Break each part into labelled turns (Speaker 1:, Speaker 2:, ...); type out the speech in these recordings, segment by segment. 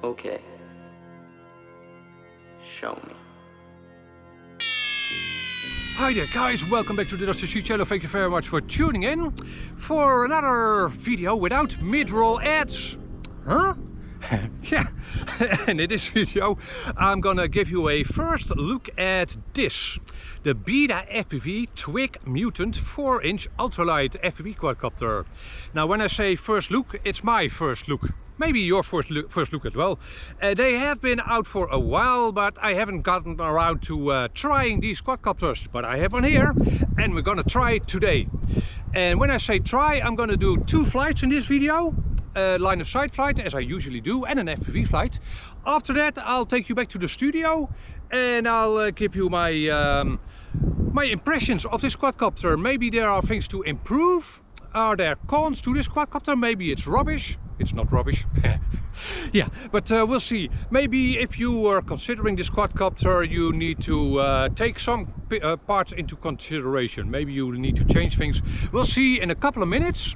Speaker 1: Okay. Show me.
Speaker 2: Hi there guys, welcome back to the RacerXfpv channel. Thank you very much for tuning in for another video without mid-roll ads. Huh? Yeah, and in this video I'm gonna give you a first look at this. The BetaFPV Twig Mutant 4-inch ultralight FPV quadcopter. Now when I say first look, it's my first look. Maybe your first look as well. They have been out for a while, but I haven't gotten around to trying these quadcopters. But I have one here and we're gonna try it today. And when I say try, I'm gonna do 2 flights in this video. A line of sight flight, as I usually do, and an FPV flight. After that, I'll take you back to the studio and I'll give you my my impressions of this quadcopter. Maybe there are things to improve. Are there cons to this quadcopter? Maybe it's rubbish. It's not rubbish. Yeah, but we'll see. Maybe if you are considering this quadcopter, you need to take some parts into consideration. Maybe you need to change things. We'll see in a couple of minutes.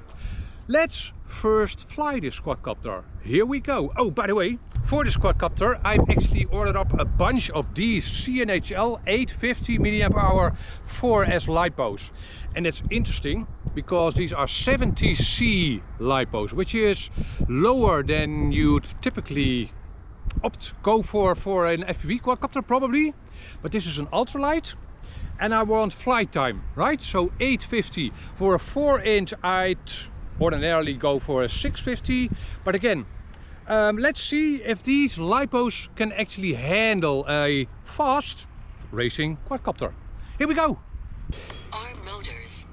Speaker 2: Let's first fly this quadcopter. Here we go. Oh, by the way, for this quadcopter I've actually ordered up a bunch of these CNHL 850 mAh 4S lipos. And it's interesting because these are 70C lipos, which is lower than you'd typically go for an FPV quadcopter probably. But this is an ultralight and I want flight time, right? So 850 for a 4-inch, I'd ordinarily go for a 650, but again, let's see if these lipos can actually handle a fast racing quadcopter. Here we go.
Speaker 3: Arm motors.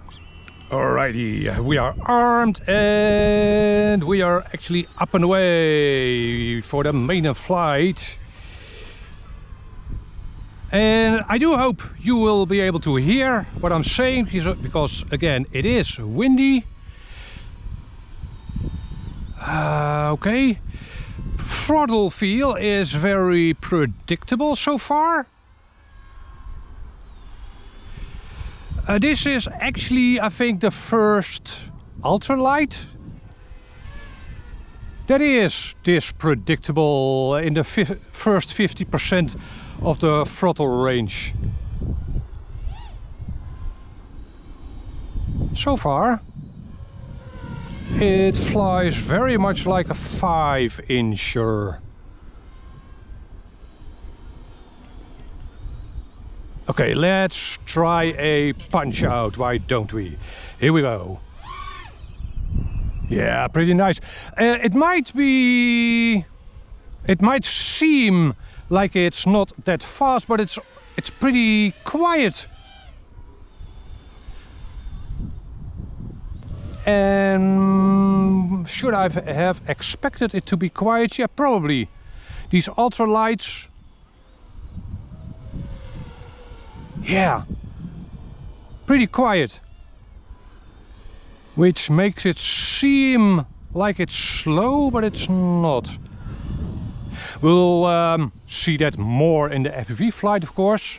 Speaker 2: Alrighty, we are armed and we are actually up and away for the main flight. And I do hope you will be able to hear what I'm saying, because again, it is windy. Okay, throttle feel is very predictable so far. This is actually, I think, the first ultralight that is this predictable in the first 50% of the throttle range. So far it flies very much like a 5-incher. Okay, let's try a punch out, why don't we? Here we go. Yeah, pretty nice. It might seem like it's not that fast, but it's pretty quiet. And should I have expected it to be quiet? Yeah, probably. These ultralights, yeah, pretty quiet, which makes it seem like it's slow, but it's not. We'll see that more in the FPV flight, of course.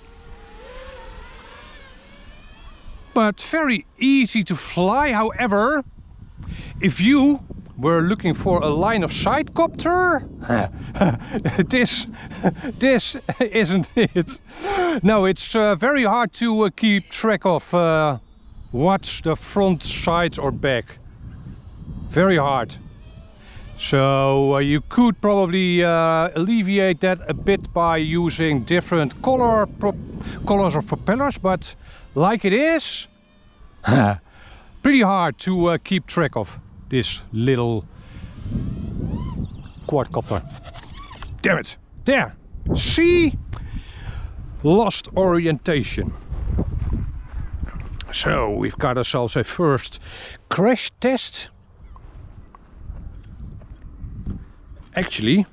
Speaker 2: But very easy to fly. However, if you were looking for a line of sight copter, this isn't it. No, it's very hard to keep track of what's the front, sides or back. Very hard. So you could probably alleviate that a bit by using different colors of propellers, but like it is, pretty hard to keep track of this little quadcopter. Damn it! There! See? Lost orientation. So we've got ourselves a first crash test. Actually,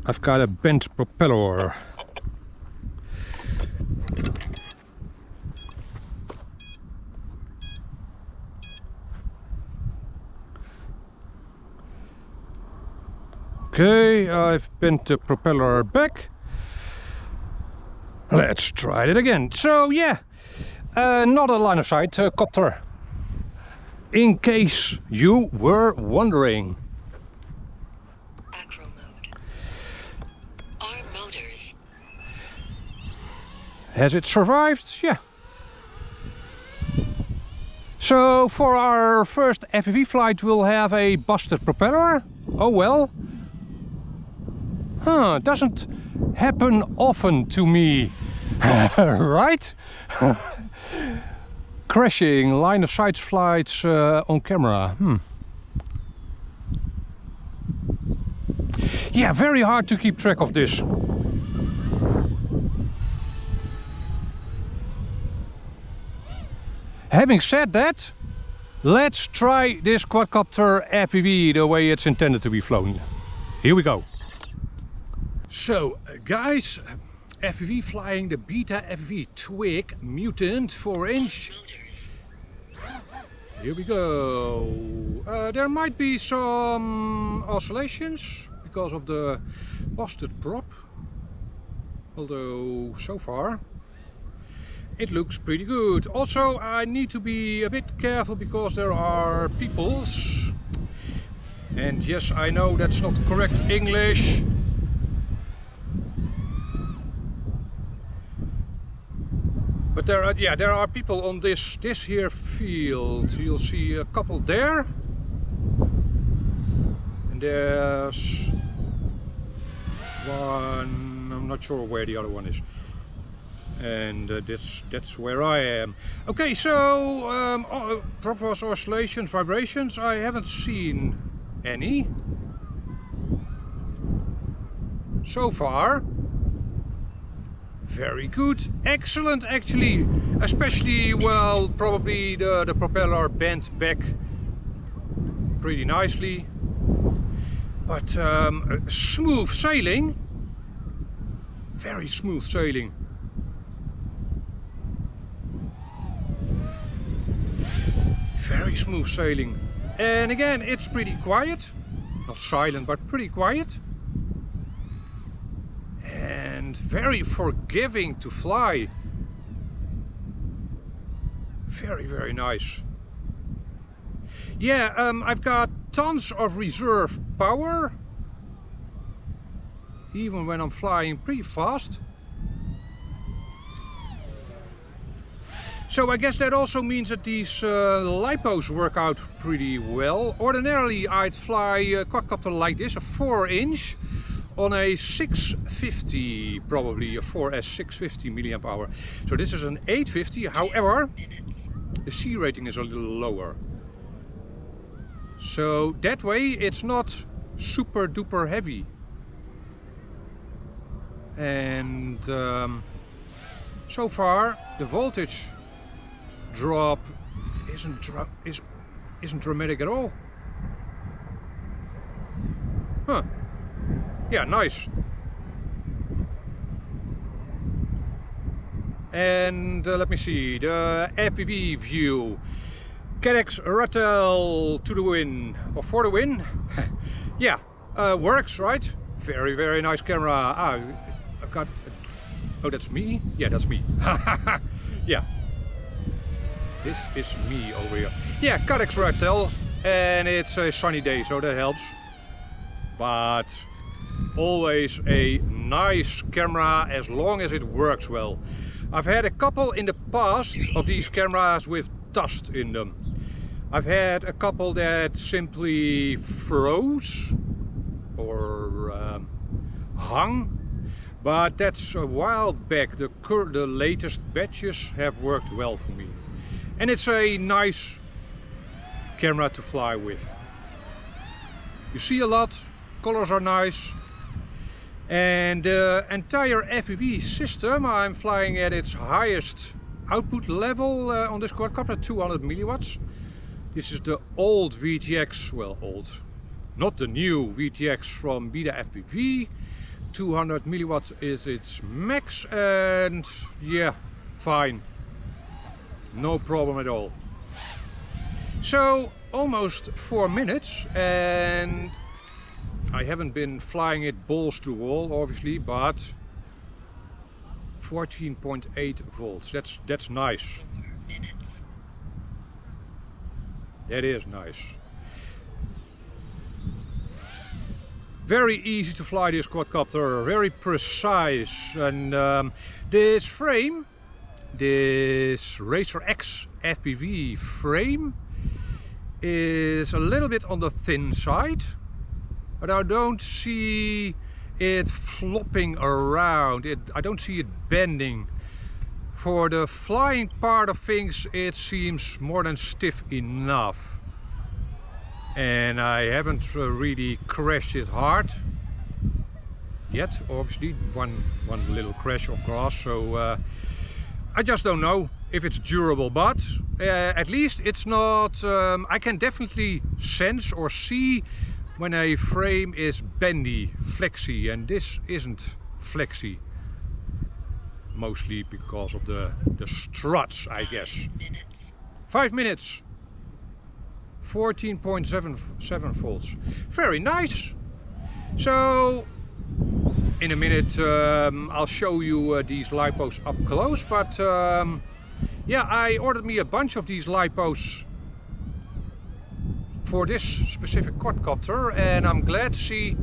Speaker 2: I've got a bent propeller. Okay, I've bent the propeller back. Let's try it again. So yeah, not a line of sight copter. In case you were wondering. Has it survived? Yeah. So for our first FPV flight we'll have a busted propeller. Oh well. Huh, doesn't happen often to me. Right? Crashing line of sight flights on camera. Yeah, very hard to keep track of this. Having said that, let's try this quadcopter FPV the way it's intended to be flown. Here we go. So guys, FPV flying the BetaFPV Twig Mutant 4-inch. Here we go. There might be some oscillations because of the busted prop, although so far it looks pretty good. Also, I need to be a bit careful because there are peoples, and yes, I know that's not correct English. But there are people on this here field. You'll see a couple there, and there's one. I'm not sure where the other one is, and that's where I am. Okay, so proper oscillations, vibrations. I haven't seen any so far. Very good, excellent actually, especially, well, probably the propeller bent back pretty nicely, but smooth sailing, very smooth sailing. Very smooth sailing, and again it's pretty quiet, not silent but pretty quiet. And very forgiving to fly. Very, very nice. Yeah, I've got tons of reserve power, even when I'm flying pretty fast. So I guess that also means that these lipos work out pretty well. Ordinarily I'd fly a quadcopter like this, a 4-inch. On a 650, probably a 4S 650 milliamp hour. So this is an 850, however, the C rating is a little lower. So that way it's not super duper heavy. And so far the voltage drop isn't dramatic at all. Huh. Yeah, nice. And let me see, the FPV view. Cadex Rattle to the win, or for the win. Yeah, works, right? Very, very nice camera. I've got, oh, that's me? Yeah, that's me. Yeah. This is me over here. Yeah, Cadex Rattle, and it's a sunny day, so that helps. But always a nice camera as long as it works well. I've had a couple in the past of these cameras with dust in them. I've had a couple that simply froze or hung, but that's a while back. The latest batches have worked well for me, and it's a nice camera to fly with. You see a lot, colors are nice. And the entire FPV system, I'm flying at its highest output level on this quadcopter, 200 milliwatts. This is the old VTX, well, old, not the new VTX from BetaFPV. 200 milliwatts is its max, and yeah, fine, no problem at all. So almost 4 minutes, and I haven't been flying it balls to wall, obviously, but 14.8 volts. That's nice. That is nice. Very easy to fly this quadcopter, very precise, and this frame, this RacerXfpv FPV is a little bit on the thin side, but I don't see it flopping around. I don't see it bending. For the flying part of things, it seems more than stiff enough. And I haven't really crashed it hard yet, obviously. One little crash of course, so I just don't know if it's durable, but at least it's not, I can definitely sense or see when a frame is bendy, flexy, and this isn't flexy. Mostly because of the struts, I guess. 5 minutes. 14.77 volts. Very nice. So in a minute I'll show you these lipos up close, but yeah, I ordered me a bunch of these lipos for this specific quadcopter, and I'm glad to see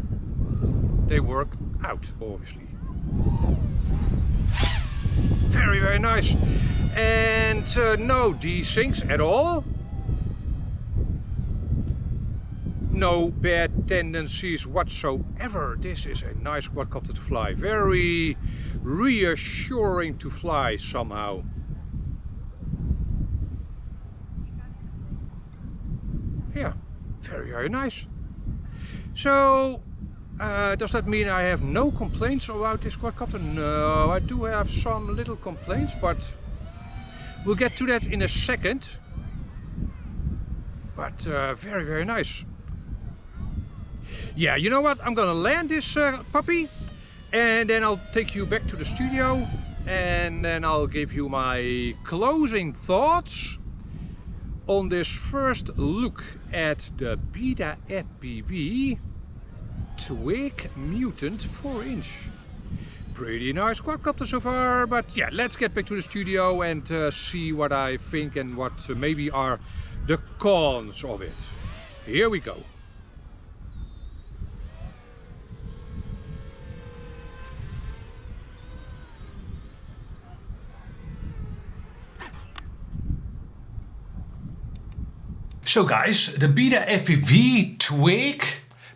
Speaker 2: they work out, obviously. Very nice. And no de-syncs at all. No bad tendencies whatsoever. This is a nice quadcopter to fly. Very reassuring to fly somehow. Yeah, very nice. So does that mean I have no complaints about this quadcopter? No, I do have some little complaints, but we'll get to that in a second. But very nice. Yeah, you know what? I'm gonna land this puppy, and then I'll take you back to the studio, and then I'll give you my closing thoughts on this first look at the BetaFPV Twig Mutant 4-inch. Pretty nice quadcopter so far, but yeah, let's get back to the studio and see what I think and what maybe are the cons of it. Here we go. So guys, the BetaFPV Twig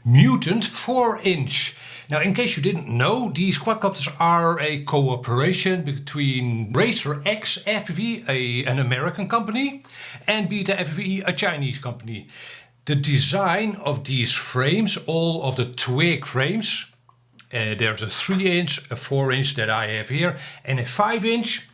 Speaker 2: Mutant 4-inch. Now, in case you didn't know, these quadcopters are a cooperation between RacerXfpv, an American company, and BetaFPV, a Chinese company. The design of these frames, all of the Twig frames, there's a 3-inch, a 4-inch that I have here, and a 5-inch.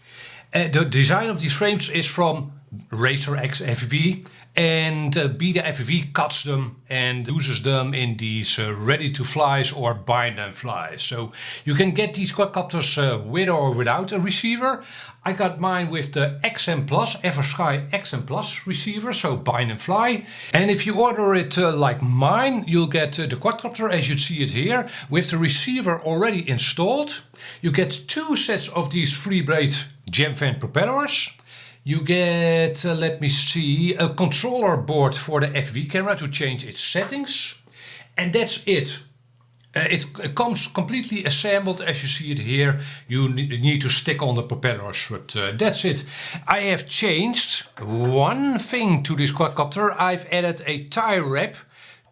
Speaker 2: The design of these frames is from RacerXfpv, and BetaFPV cuts them and uses them in these ready-to-flies or bind-and-flies. So you can get these quadcopters with or without a receiver. I got mine with the XM Plus, Eversky XM Plus receiver, so bind and fly. And if you order it like mine, you'll get the quadcopter as you see it here, with the receiver already installed. You get 2 sets of these free blade jam fan propellers. You get, let me see, a controller board for the FPV camera to change its settings. And that's it. It comes completely assembled as you see it here. You need to stick on the propellers, but that's it. I have changed one thing to this quadcopter. I've added a tie wrap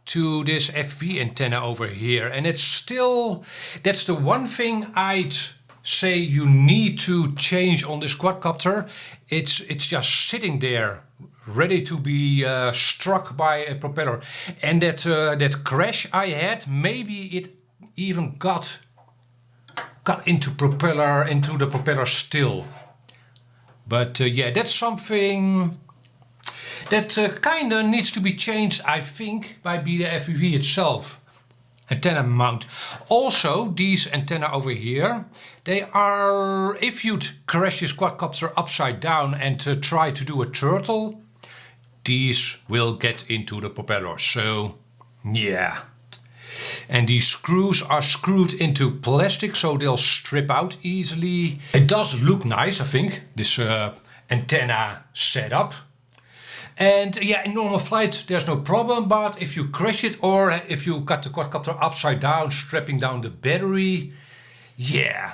Speaker 2: to this FPV antenna over here. And it's still, that's the one thing I'd say you need to change on this quadcopter. It's just sitting there ready to be struck by a propeller, and that crash I had, maybe it even got into the propeller still. But yeah, that's something that kind of needs to be changed, I think, by BetaFPV itself. Antenna mount. Also, these antenna over here, they are, if you'd crash this quadcopter upside down and try to do a turtle, these will get into the propeller. So yeah, and these screws are screwed into plastic, so they'll strip out easily. It does look nice, I think, this antenna setup. And yeah, in normal flight there's no problem, but if you crash it or if you got the quadcopter upside down, strapping down the battery, yeah.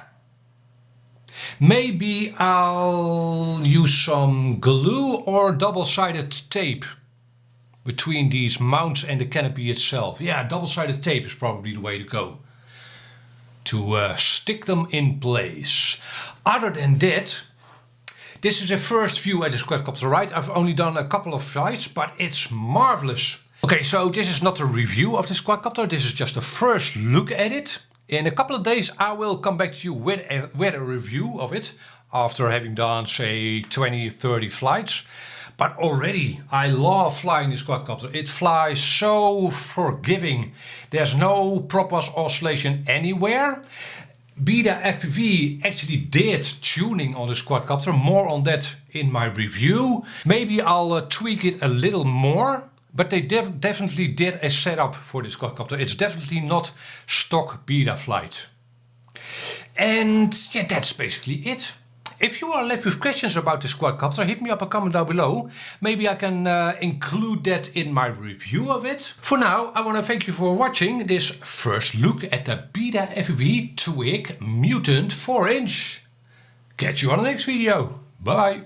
Speaker 2: Maybe I'll use some glue or double-sided tape between these mounts and the canopy itself. Yeah, double-sided tape is probably the way to go to stick them in place. Other than that, this is a first view at this quadcopter ride. I've only done a couple of flights, but it's marvelous. Okay, so this is not a review of this quadcopter. This is just a first look at it. In a couple of days I will come back to you with a review of it after having done, say, 20-30 flights. But already I love flying this quadcopter. It flies so forgiving. There's no proper oscillation anywhere. BetaFPV actually did tuning on this quadcopter. More on that in my review. Maybe I'll tweak it a little more. But they definitely did a setup for this quadcopter. It's definitely not stock Betaflight. And yeah, that's basically it. If you are left with questions about this quadcopter, hit me up a comment down below. Maybe I can include that in my review of it. For now, I want to thank you for watching this first look at the BetaFPV Twig Mutant 4-inch. Catch you on the next video. Bye.